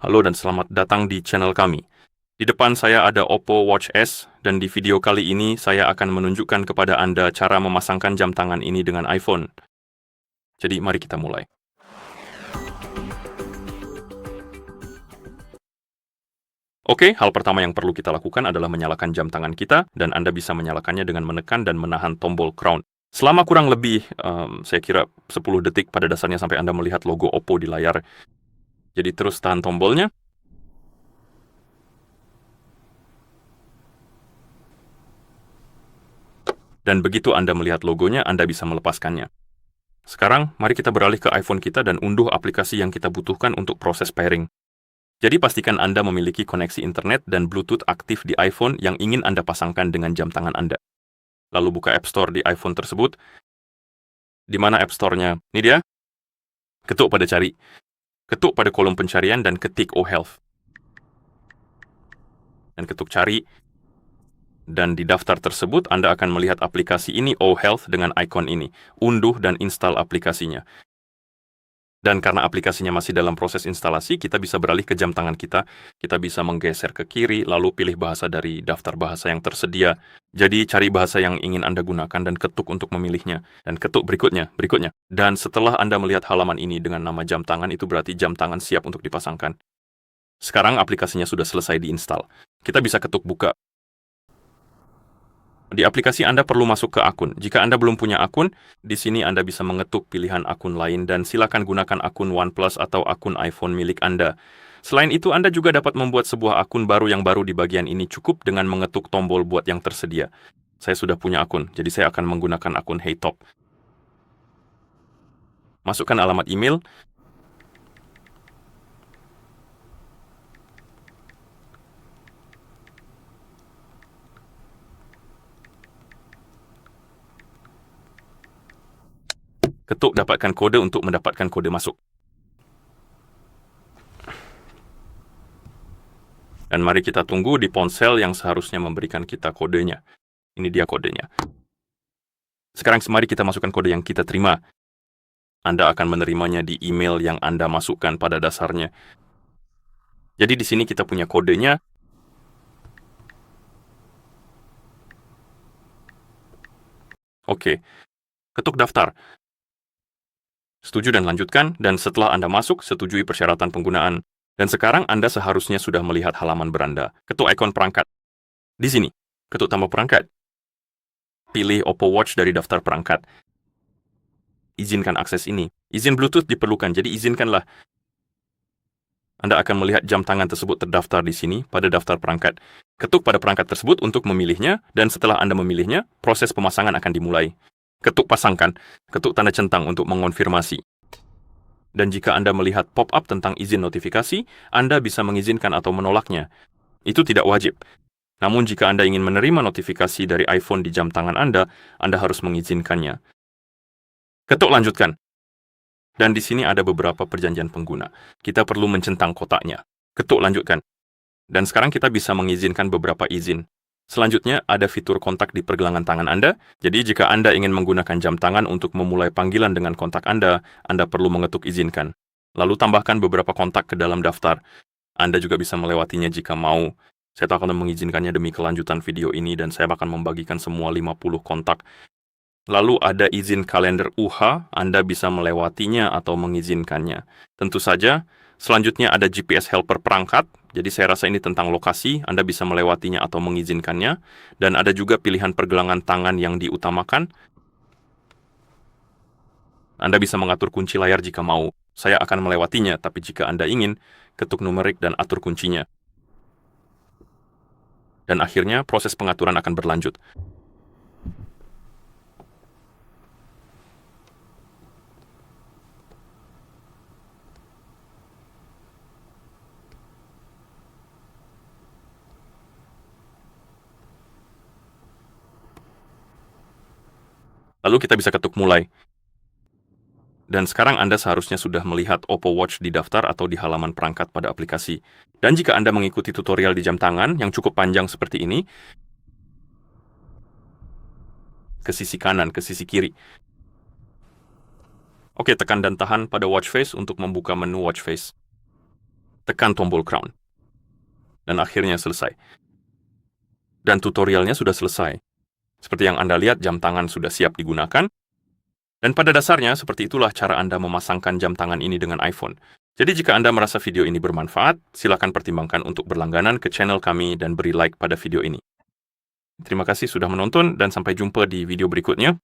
Halo dan selamat datang di channel kami. Di depan saya ada Oppo Watch S, dan di video kali ini saya akan menunjukkan kepada Anda cara memasangkan jam tangan ini dengan iPhone. Jadi mari kita mulai. Oke, hal pertama yang perlu kita lakukan adalah menyalakan jam tangan kita, dan Anda bisa menyalakannya dengan menekan dan menahan tombol crown. Selama kurang lebih, saya kira 10 detik pada dasarnya sampai Anda melihat logo Oppo di layar. Jadi terus tahan tombolnya. Dan begitu Anda melihat logonya, Anda bisa melepaskannya. Sekarang, mari kita beralih ke iPhone kita dan unduh aplikasi yang kita butuhkan untuk proses pairing. Jadi pastikan Anda memiliki koneksi internet dan Bluetooth aktif di iPhone yang ingin Anda pasangkan dengan jam tangan Anda. Lalu buka App Store di iPhone tersebut. Di mana App Store-nya? Ini dia. Ketuk pada cari. Ketuk pada kolom pencarian dan ketik Oh Health. Dan ketuk cari. Dan di daftar tersebut, Anda akan melihat aplikasi ini, Oh Health, dengan ikon ini. Unduh dan install aplikasinya. Dan karena aplikasinya masih dalam proses instalasi, kita bisa beralih ke jam tangan kita. Kita bisa menggeser ke kiri, lalu pilih bahasa dari daftar bahasa yang tersedia. Jadi cari bahasa yang ingin Anda gunakan dan ketuk untuk memilihnya. Dan ketuk berikutnya. Dan setelah Anda melihat halaman ini dengan nama jam tangan, itu berarti jam tangan siap untuk dipasangkan. Sekarang aplikasinya sudah selesai diinstal. Kita bisa ketuk buka. Di aplikasi Anda perlu masuk ke akun. Jika Anda belum punya akun, di sini Anda bisa mengetuk pilihan akun lain dan silakan gunakan akun OnePlus atau akun iPhone milik Anda. Selain itu, Anda juga dapat membuat sebuah akun baru yang baru di bagian ini cukup dengan mengetuk tombol buat yang tersedia. Saya sudah punya akun, jadi saya akan menggunakan akun HeyTop. Masukkan alamat email. Ketuk dapatkan kode untuk mendapatkan kode masuk. Dan mari kita tunggu di ponsel yang seharusnya memberikan kita kodenya. Ini dia kodenya. Sekarang mari kita masukkan kode yang kita terima. Anda akan menerimanya di email yang Anda masukkan pada dasarnya. Jadi di sini kita punya kodenya. Oke, ketuk daftar. Setuju dan lanjutkan, dan setelah Anda masuk, setujui persyaratan penggunaan. Dan sekarang Anda seharusnya sudah melihat halaman beranda. Ketuk ikon perangkat. Di sini, ketuk tambah perangkat. Pilih Oppo Watch dari daftar perangkat. Izinkan akses ini. Izin Bluetooth diperlukan, jadi izinkanlah. Anda akan melihat jam tangan tersebut terdaftar di sini pada daftar perangkat. Ketuk pada perangkat tersebut untuk memilihnya, dan setelah Anda memilihnya, proses pemasangan akan dimulai. Ketuk pasangkan, ketuk tanda centang untuk mengonfirmasi. Dan jika Anda melihat pop-up tentang izin notifikasi, Anda bisa mengizinkan atau menolaknya. Itu tidak wajib. Namun jika Anda ingin menerima notifikasi dari iPhone di jam tangan Anda harus mengizinkannya. Ketuk lanjutkan. Dan di sini ada beberapa perjanjian pengguna. Kita perlu mencentang kotaknya. Ketuk lanjutkan. Dan sekarang kita bisa mengizinkan beberapa izin. Selanjutnya, ada fitur kontak di pergelangan tangan Anda. Jadi jika Anda ingin menggunakan jam tangan untuk memulai panggilan dengan kontak Anda perlu mengetuk izinkan. Lalu tambahkan beberapa kontak ke dalam daftar. Anda juga bisa melewatinya jika mau. Saya akan mengizinkannya demi kelanjutan video ini, dan saya akan membagikan semua 50 kontak. Lalu ada izin kalender UH, Anda bisa melewatinya atau mengizinkannya. Tentu saja, selanjutnya ada GPS helper perangkat, jadi saya rasa ini tentang lokasi, Anda bisa melewatinya atau mengizinkannya. Dan ada juga pilihan pergelangan tangan yang diutamakan. Anda bisa mengatur kunci layar jika mau. Saya akan melewatinya, tapi jika Anda ingin, ketuk numerik dan atur kuncinya. Dan akhirnya, proses pengaturan akan berlanjut. Lalu kita bisa ketuk mulai. Dan sekarang Anda seharusnya sudah melihat Oppo Watch di daftar atau di halaman perangkat pada aplikasi. Dan jika Anda mengikuti tutorial di jam tangan yang cukup panjang seperti ini, ke sisi kanan, ke sisi kiri. Oke, tekan dan tahan pada watch face untuk membuka menu watch face. tekan tombol crown. Dan akhirnya selesai. Dan tutorialnya sudah selesai. Seperti yang Anda lihat, jam tangan sudah siap digunakan. Dan pada dasarnya, seperti itulah cara Anda memasangkan jam tangan ini dengan iPhone. Jadi jika Anda merasa video ini bermanfaat, silakan pertimbangkan untuk berlangganan ke channel kami dan beri like pada video ini. Terima kasih sudah menonton dan sampai jumpa di video berikutnya.